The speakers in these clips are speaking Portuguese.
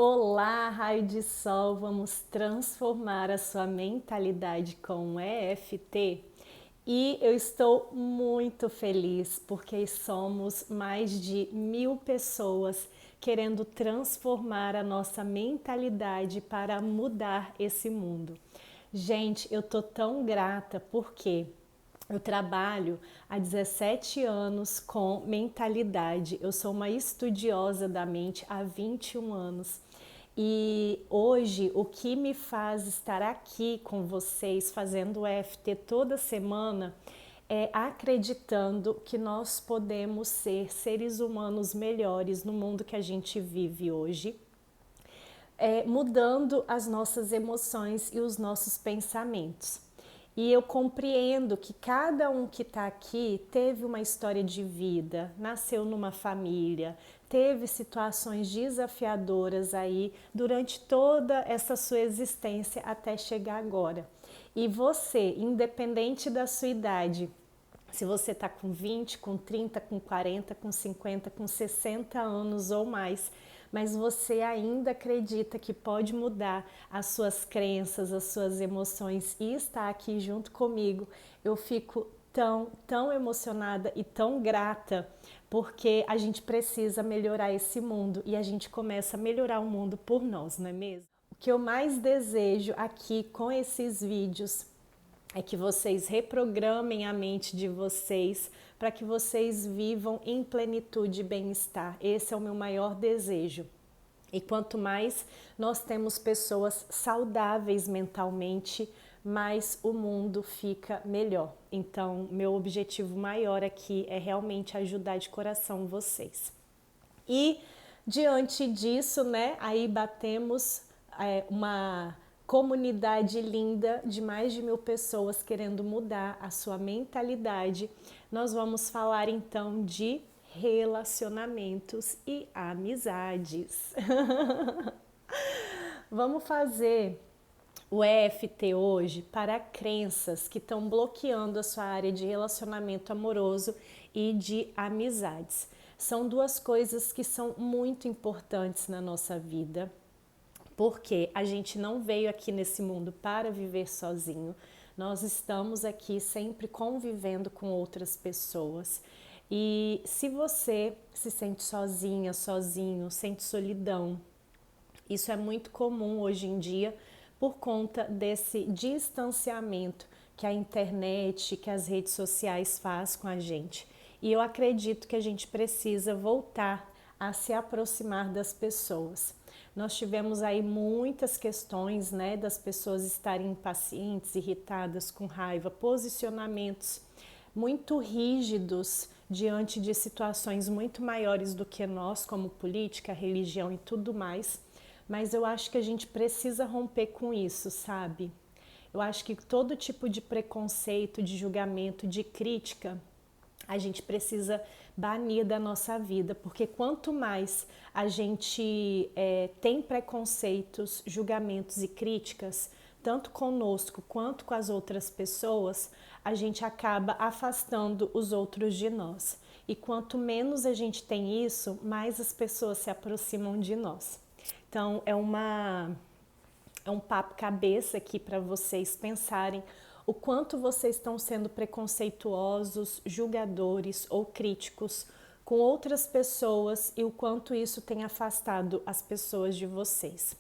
Olá, raio de sol, vamos transformar a sua mentalidade com o EFT? E eu estou muito feliz porque somos mais de 1.000 pessoas querendo transformar a nossa mentalidade para mudar esse mundo. Gente, eu tô tão grata porque eu trabalho há 17 anos com mentalidade. Eu sou uma estudiosa da mente há 21 anos. E hoje o que me faz estar aqui com vocês fazendo o EFT toda semana é acreditando que nós podemos ser seres humanos melhores no mundo que a gente vive hoje, mudando as nossas emoções e os nossos pensamentos. E eu compreendo que cada um que está aqui teve uma história de vida, nasceu numa família, teve situações desafiadoras aí durante toda essa sua existência até chegar agora. E você, independente da sua idade, se você está com 20, com 30, com 40, com 50, com 60 anos ou mais, mas você ainda acredita que pode mudar as suas crenças, as suas emoções e está aqui junto comigo, eu fico tão emocionada e tão grata, porque a gente precisa melhorar esse mundo e a gente começa a melhorar o mundo por nós, não é mesmo? O que eu mais desejo aqui com esses vídeos é que vocês reprogramem a mente de vocês para que vocês vivam em plenitude e bem-estar. Esse é o meu maior desejo. E quanto mais nós temos pessoas saudáveis mentalmente, mais o mundo fica melhor. Então, meu objetivo maior aqui é realmente ajudar de coração vocês. E diante disso, né, aí batemos uma comunidade linda de mais de 1.000 pessoas querendo mudar a sua mentalidade. Nós vamos falar então de relacionamentos e amizades. Vamos fazer o EFT hoje para crenças que estão bloqueando a sua área de relacionamento amoroso e de amizades. São duas coisas que são muito importantes na nossa vida, porque a gente não veio aqui nesse mundo para viver sozinho. Nós estamos aqui sempre convivendo com outras pessoas. E se você se sente sozinha, sozinho, sente solidão, isso é muito comum hoje em dia por conta desse distanciamento que a internet, que as redes sociais faz com a gente. E eu acredito que a gente precisa voltar a se aproximar das pessoas. Nós tivemos aí muitas questões, né, das pessoas estarem impacientes, irritadas, com raiva, posicionamentos muito rígidos diante de situações muito maiores do que nós, como política, religião e tudo mais. Mas eu acho que a gente precisa romper com isso, sabe? Eu acho que todo tipo de preconceito, de julgamento, de crítica, a gente precisa banir da nossa vida, porque quanto mais a gente tem preconceitos, julgamentos e críticas, tanto conosco quanto com as outras pessoas, a gente acaba afastando os outros de nós. E quanto menos a gente tem isso, mais as pessoas se aproximam de nós. Então é um papo cabeça aqui para vocês pensarem o quanto vocês estão sendo preconceituosos, julgadores ou críticos com outras pessoas e o quanto isso tem afastado as pessoas de vocês.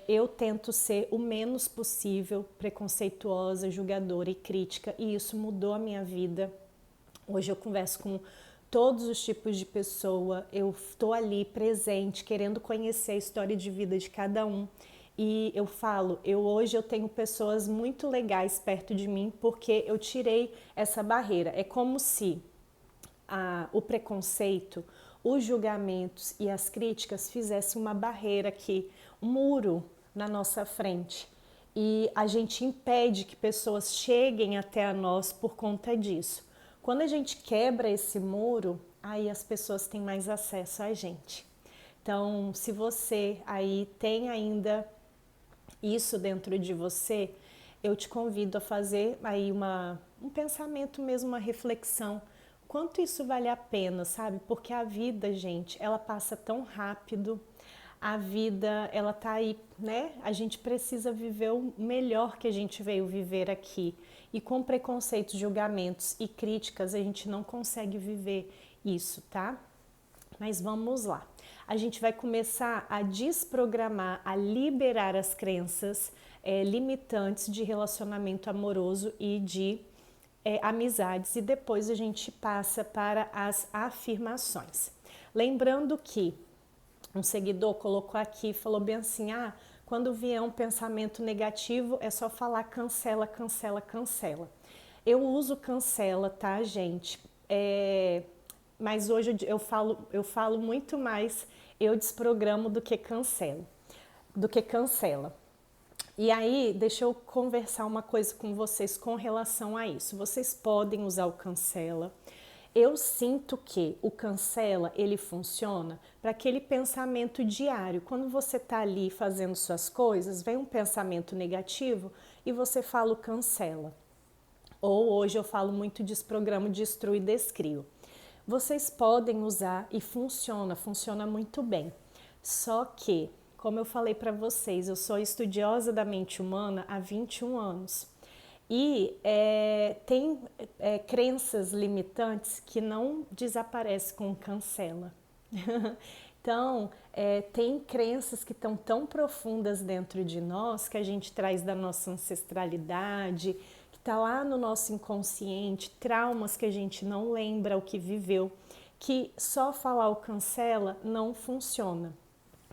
Eu tento ser o menos possível preconceituosa, julgadora e crítica, e isso mudou a minha vida. Hoje eu converso com todos os tipos de pessoa, eu estou ali presente, querendo conhecer a história de vida de cada um. E eu falo, hoje eu tenho pessoas muito legais perto de mim porque eu tirei essa barreira. É como se o preconceito, os julgamentos e as críticas fizessem uma barreira aqui, um muro na nossa frente. E a gente impede que pessoas cheguem até a nós por conta disso. Quando a gente quebra esse muro, aí as pessoas têm mais acesso a gente. Então, se você aí tem ainda isso dentro de você, eu te convido a fazer aí um pensamento mesmo, uma reflexão. Quanto isso vale a pena, sabe? Porque a vida, gente, ela passa tão rápido. a vida, ela tá aí, né? A gente precisa viver o melhor que a gente veio viver aqui. E com preconceitos, julgamentos e críticas, a gente não consegue viver isso, tá? Mas vamos lá. A gente vai começar a desprogramar, a liberar as crenças limitantes de relacionamento amoroso e de amizades, e depois a gente passa para as afirmações. Lembrando que um seguidor colocou aqui, falou bem assim, quando vier um pensamento negativo é só falar cancela, cancela, cancela. Eu uso cancela, tá, gente? Mas hoje eu falo muito mais eu desprogramo do que cancela. E aí, deixa eu conversar uma coisa com vocês com relação a isso. Vocês podem usar o cancela. Eu sinto que o cancela, ele funciona para aquele pensamento diário. Quando você está ali fazendo suas coisas, vem um pensamento negativo e você fala o cancela. Ou hoje eu falo muito desprogramo, destruo e descrio. Vocês podem usar e funciona muito bem. Só que, como eu falei para vocês, eu sou estudiosa da mente humana há 21 anos. E tem crenças limitantes que não desaparecem com cancela. Então, tem crenças que estão tão profundas dentro de nós, que a gente traz da nossa ancestralidade, que está lá no nosso inconsciente, traumas que a gente não lembra o que viveu, que só falar o cancela não funciona.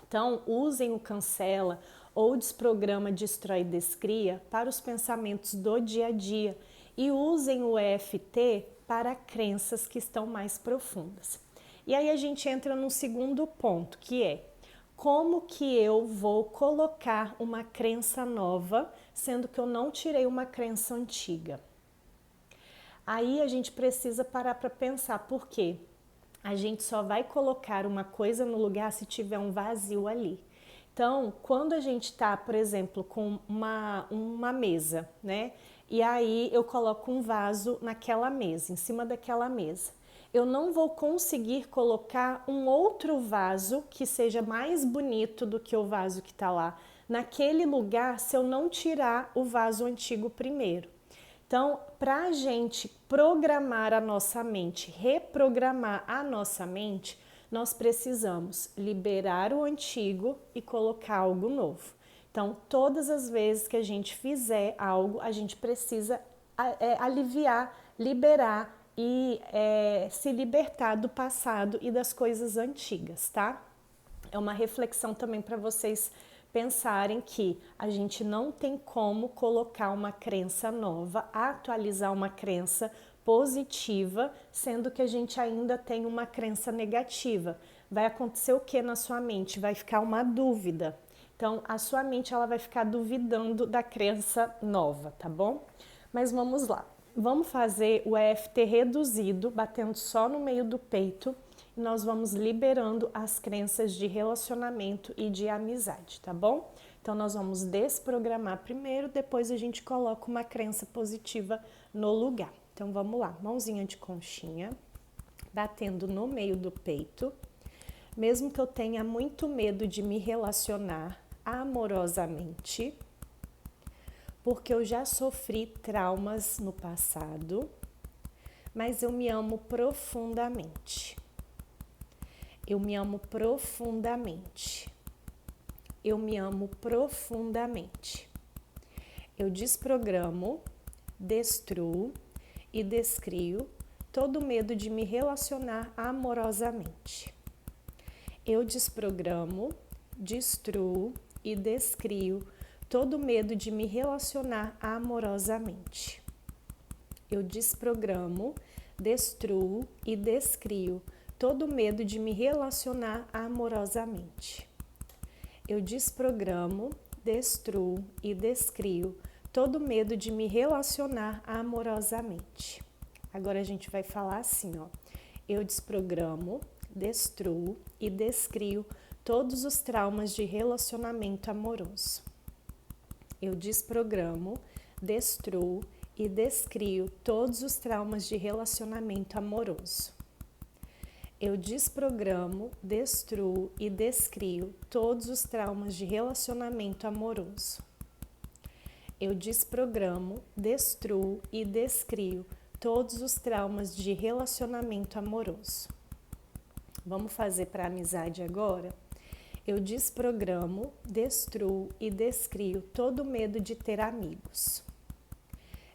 Então, usem o cancela ou desprograma, destrói e descria para os pensamentos do dia a dia e usem o EFT para crenças que estão mais profundas. E aí a gente entra no segundo ponto, que é como que eu vou colocar uma crença nova, sendo que eu não tirei uma crença antiga. Aí a gente precisa parar para pensar, por quê? A gente só vai colocar uma coisa no lugar se tiver um vazio ali. Então, quando a gente está, por exemplo, com uma mesa, né? E aí eu coloco um vaso naquela mesa, em cima daquela mesa. Eu não vou conseguir colocar um outro vaso que seja mais bonito do que o vaso que está lá naquele lugar se eu não tirar o vaso antigo primeiro. Então, para a gente programar a nossa mente, reprogramar a nossa mente, nós precisamos liberar o antigo e colocar algo novo. Então, todas as vezes que a gente fizer algo, a gente precisa aliviar, liberar e se libertar do passado e das coisas antigas, tá? É uma reflexão também para vocês pensarem que a gente não tem como colocar uma crença nova, atualizar uma crença positiva, sendo que a gente ainda tem uma crença negativa. Vai acontecer o que na sua mente? Vai ficar uma dúvida. Então, a sua mente ela vai ficar duvidando da crença nova, tá bom? Mas vamos lá. Vamos fazer o EFT reduzido, batendo só no meio do peito. E nós vamos liberando as crenças de relacionamento e de amizade, tá bom? Então, nós vamos desprogramar primeiro, depois a gente coloca uma crença positiva no lugar. Então, vamos lá. Mãozinha de conchinha, batendo no meio do peito. Mesmo que eu tenha muito medo de me relacionar amorosamente, porque eu já sofri traumas no passado, mas eu me amo profundamente. Eu me amo profundamente. Eu me amo profundamente. Eu desprogramo, destruo e descrio todo medo de me relacionar amorosamente. Eu desprogramo, destruo e descrio todo medo de me relacionar amorosamente. Eu desprogramo, destruo e descrio todo medo de me relacionar amorosamente. Eu desprogramo, destruo e descrio todo medo de me relacionar amorosamente. Agora a gente vai falar assim, ó. Eu desprogramo, destruo e descrio todos os traumas de relacionamento amoroso. Eu desprogramo, destruo e descrio todos os traumas de relacionamento amoroso. Eu desprogramo, destruo e descrio todos os traumas de relacionamento amoroso. Eu desprogramo, destruo e descrio todos os traumas de relacionamento amoroso. Vamos fazer para amizade agora? Eu desprogramo, destruo e descrio todo o medo de ter amigos.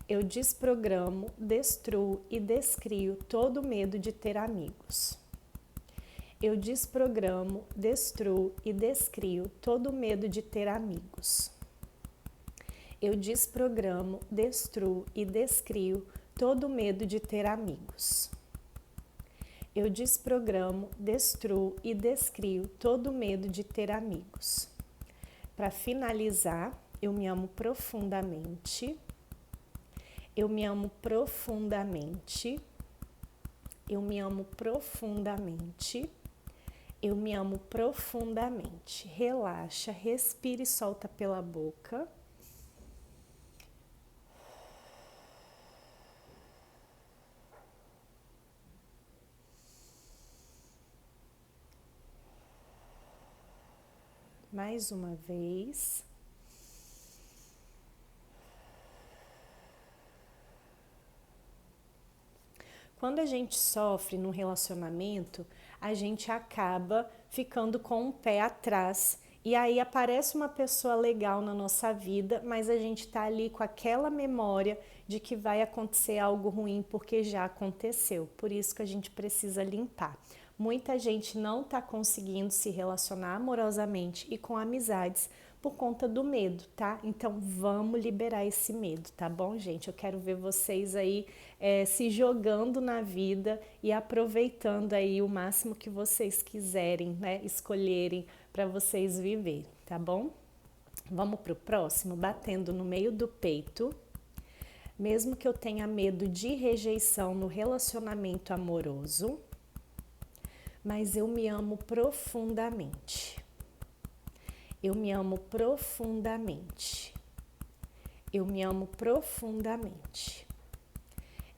Eu desprogramo, destruo e descrio todo o medo de ter amigos. Eu desprogramo, destruo e descrio todo o medo de ter amigos. Eu desprogramo, destruo e descrio todo o medo de ter amigos. Eu desprogramo, destruo e descrio todo o medo de ter amigos. Para finalizar, eu me amo profundamente. Eu me amo profundamente. Eu me amo profundamente. Eu me amo profundamente. Relaxa, respira e solta pela boca. Mais uma vez. Quando a gente sofre num relacionamento, a gente acaba ficando com um pé atrás. E aí aparece uma pessoa legal na nossa vida, mas a gente tá ali com aquela memória de que vai acontecer algo ruim porque já aconteceu. Por isso que a gente precisa limpar. Muita gente não tá conseguindo se relacionar amorosamente e com amizades por conta do medo, tá? Então vamos liberar esse medo, tá bom, gente? Eu quero ver vocês aí se jogando na vida e aproveitando aí o máximo que vocês quiserem, né? Escolherem para vocês viverem, tá bom? Vamos pro próximo, batendo no meio do peito. Mesmo que eu tenha medo de rejeição no relacionamento amoroso, mas eu me amo profundamente. Eu me amo profundamente. Eu me amo profundamente.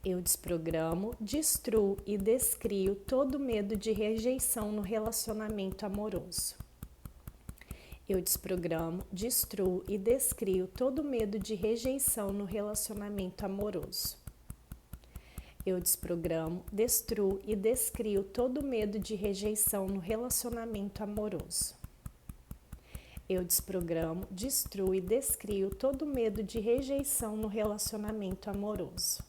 Eu desprogramo, destruo e descrio todo medo de rejeição no relacionamento amoroso. Eu desprogramo, destruo e descrio todo medo de rejeição no relacionamento amoroso. Eu desprogramo, destruo e descrio todo medo de rejeição no relacionamento amoroso. Eu desprogramo, destruo e descrio todo medo de rejeição no relacionamento amoroso.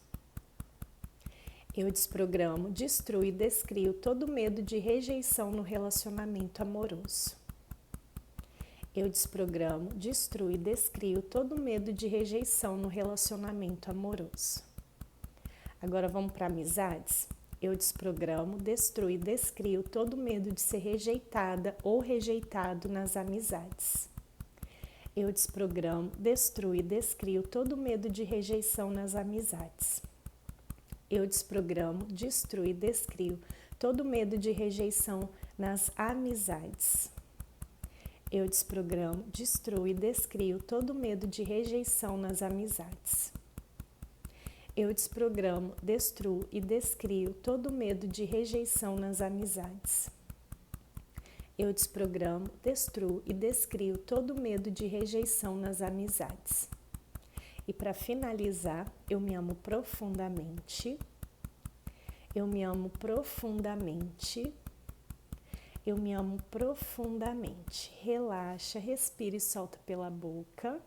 Eu desprogramo, destruo e descrio todo medo de rejeição no relacionamento amoroso. Eu desprogramo, destruo e descrio todo medo de rejeição no relacionamento amoroso. Agora vamos para amizades? Eu desprogramo, destruo e descrio todo medo de ser rejeitada ou rejeitado nas amizades. Eu desprogramo, destruo e descrio todo medo de rejeição nas amizades. Eu desprogramo, destruo e descrio todo medo de rejeição nas amizades. Eu desprogramo, destruo e descrio todo medo de rejeição nas amizades. Eu desprogramo, destruo e descrio todo medo de rejeição nas amizades. Eu desprogramo, destruo e descrio todo medo de rejeição nas amizades. E para finalizar, eu me amo profundamente. Eu me amo profundamente. Eu me amo profundamente. Relaxa, respira e solta pela boca.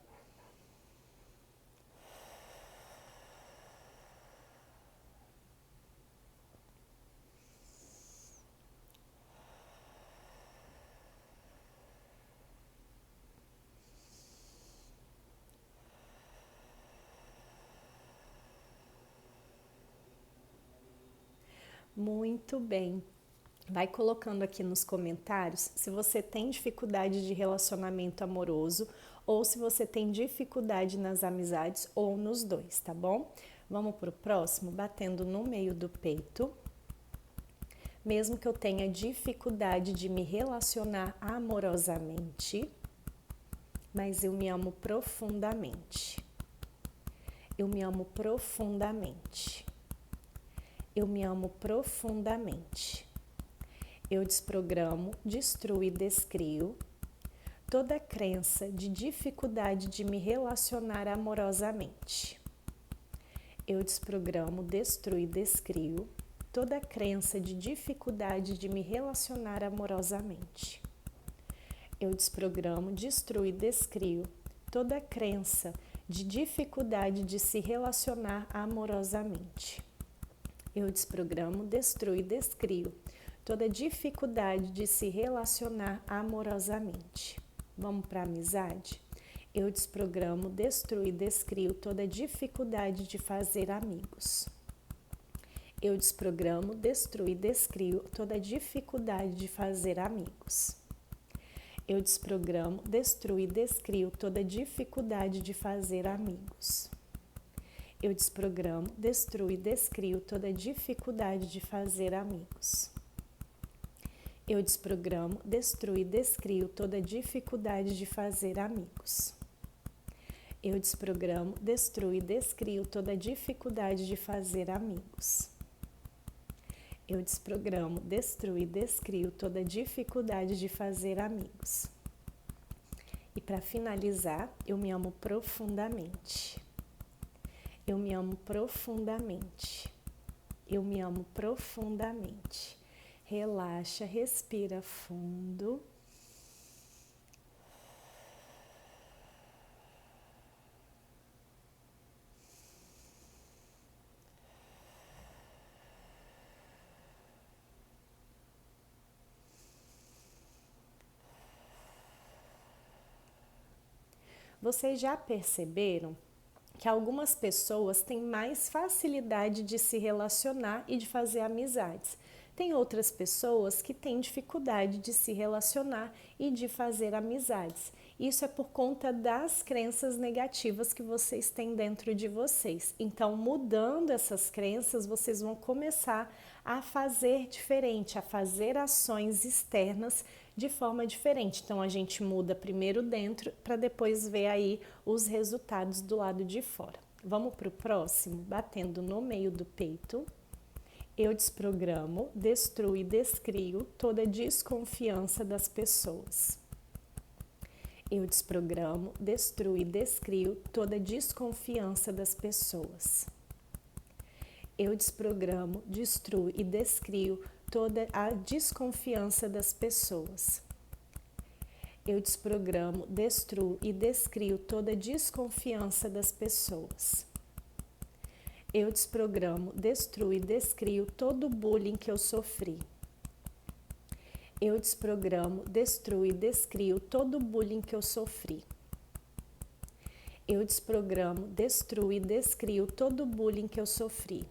Muito bem. Vai colocando aqui nos comentários se você tem dificuldade de relacionamento amoroso ou se você tem dificuldade nas amizades ou nos dois, tá bom? Vamos pro próximo, batendo no meio do peito. Mesmo que eu tenha dificuldade de me relacionar amorosamente, mas eu me amo profundamente. Eu me amo profundamente. Eu me amo profundamente. Eu desprogramo, destruo e descrio toda crença de dificuldade de me relacionar amorosamente. Eu desprogramo, destruo e descrio toda crença de dificuldade de me relacionar amorosamente. Eu desprogramo, destruo e descrio toda crença de dificuldade de se relacionar amorosamente. Eu desprogramo, destruo e descrio toda dificuldade de se relacionar amorosamente. Vamos para a amizade? Eu desprogramo, destruo e descrio toda dificuldade de fazer amigos. Eu desprogramo, destruo e descrio toda dificuldade de fazer amigos. Eu desprogramo, destruo e descrio toda dificuldade de fazer amigos. Eu desprogramo, destruo e descrio toda dificuldade de fazer amigos. Eu desprogramo, destruo e descrio toda dificuldade de fazer amigos. Eu desprogramo, destruo e descrio toda dificuldade de fazer amigos. Eu desprogramo, destruo e descrio toda dificuldade de fazer amigos. E para finalizar, eu me amo profundamente. Eu me amo profundamente. Eu me amo profundamente. Relaxa, respira fundo. Vocês já perceberam que algumas pessoas têm mais facilidade de se relacionar e de fazer amizades? Tem outras pessoas que têm dificuldade de se relacionar e de fazer amizades. Isso é por conta das crenças negativas que vocês têm dentro de vocês. Então, mudando essas crenças, vocês vão começar a fazer diferente, a fazer ações externas de forma diferente. Então, a gente muda primeiro dentro para depois ver aí os resultados do lado de fora. Vamos para o próximo? Batendo no meio do peito. Eu desprogramo, destruo e descrio toda desconfiança das pessoas. Eu desprogramo, destruo e descrio toda desconfiança das pessoas. Eu desprogramo, destruo e descrio toda a desconfiança das pessoas. Eu desprogramo, destruo e descrio toda a desconfiança das pessoas. Eu desprogramo, destruo e descrio todo o bullying que eu sofri. Eu desprogramo, destruo e descrio todo o bullying que eu sofri. Eu desprogramo, destruo e descrio todo o bullying que eu sofri.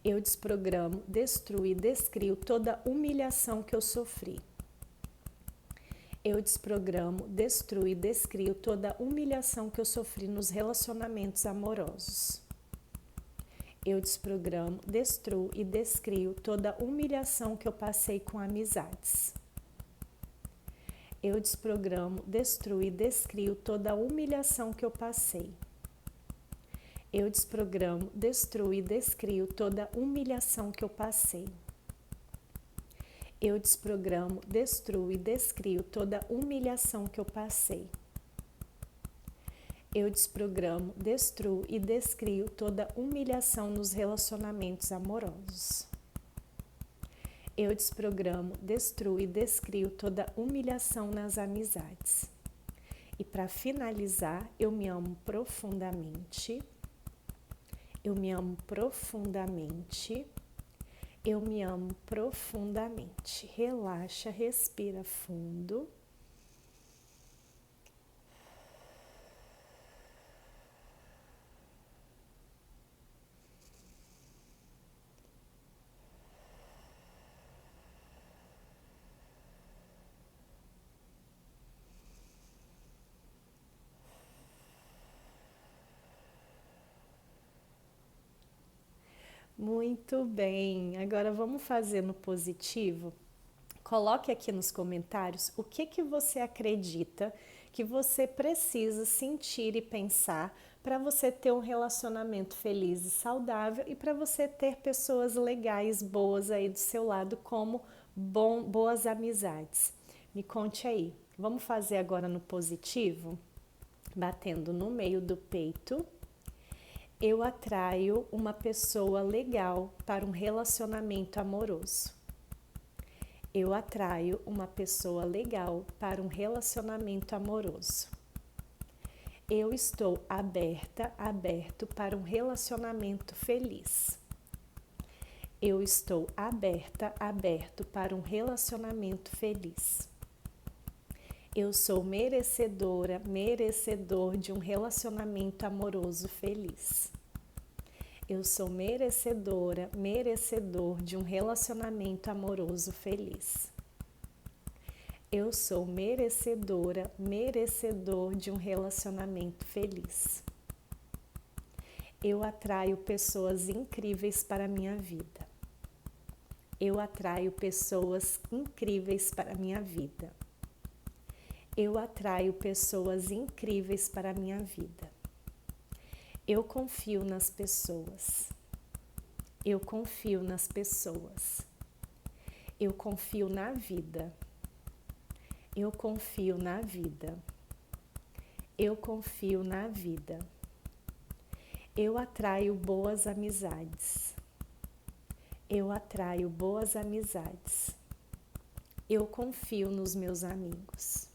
Eu desprogramo, destruo e descrio toda a humilhação que eu sofri. Eu desprogramo, destruo e descrio toda a humilhação que eu sofri nos relacionamentos amorosos. Eu desprogramo, destruo e descrio toda a humilhação que eu passei com amizades. Eu desprogramo, destruo e descrio toda a humilhação que eu passei. Eu desprogramo, destruo e descrio toda a humilhação que eu passei. Eu desprogramo, destruo e descrio toda a humilhação que eu passei. Eu desprogramo, destruo e descrio toda a humilhação nos relacionamentos amorosos. Eu desprogramo, destruo e descrio toda a humilhação nas amizades. E para finalizar, eu me amo profundamente. Eu me amo profundamente. Eu me amo profundamente. Relaxa, respira fundo. Muito bem, agora vamos fazer no positivo. Coloque aqui nos comentários o que você acredita que você precisa sentir e pensar para você ter um relacionamento feliz e saudável e para você ter pessoas legais, boas aí do seu lado, como boas amizades. Me conte aí. Vamos fazer agora no positivo? Batendo no meio do peito. Eu atraio uma pessoa legal para um relacionamento amoroso. Eu atraio uma pessoa legal para um relacionamento amoroso. Eu estou aberto para um relacionamento feliz. Eu estou aberto para um relacionamento feliz. Eu sou merecedor de um relacionamento amoroso feliz. Eu sou merecedor de um relacionamento amoroso feliz. Eu sou merecedor de um relacionamento feliz. Eu atraio pessoas incríveis para a minha vida. Eu atraio pessoas incríveis para a minha vida. Eu atraio pessoas incríveis para a minha vida. Eu confio nas pessoas. Eu confio nas pessoas. Eu confio na vida. Eu confio na vida. Eu confio na vida. Eu atraio boas amizades. Eu atraio boas amizades. Eu confio nos meus amigos.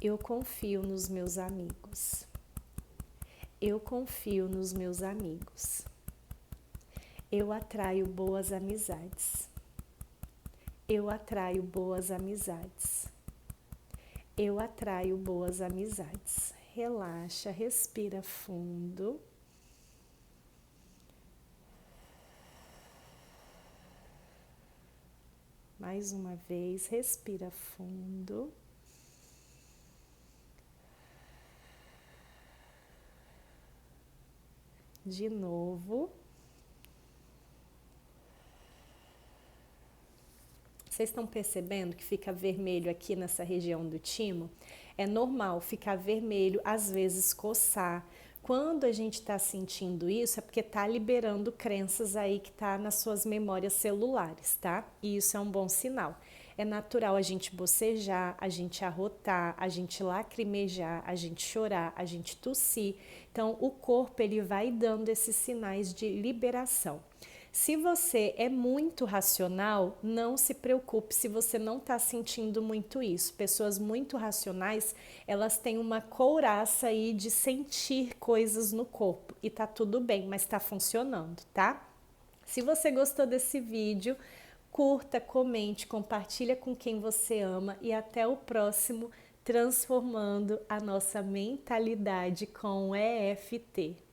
Eu confio nos meus amigos. Eu confio nos meus amigos. Eu atraio boas amizades. Eu atraio boas amizades. Eu atraio boas amizades. Relaxa, respira fundo. Mais uma vez, respira fundo. De novo. Vocês estão percebendo que fica vermelho aqui nessa região do timo? É normal ficar vermelho, às vezes coçar. Quando a gente está sentindo isso, é porque está liberando crenças aí que está nas suas memórias celulares, tá? E isso é um bom sinal. É natural a gente bocejar, a gente arrotar, a gente lacrimejar, a gente chorar, a gente tossir. Então, o corpo ele vai dando esses sinais de liberação. Se você é muito racional, não se preocupe se você não está sentindo muito isso. Pessoas muito racionais, elas têm uma couraça aí de sentir coisas no corpo e tá tudo bem, mas tá funcionando, tá? Se você gostou desse vídeo, curta, comente, compartilha com quem você ama e até o próximo Transformando a Nossa Mentalidade com EFT.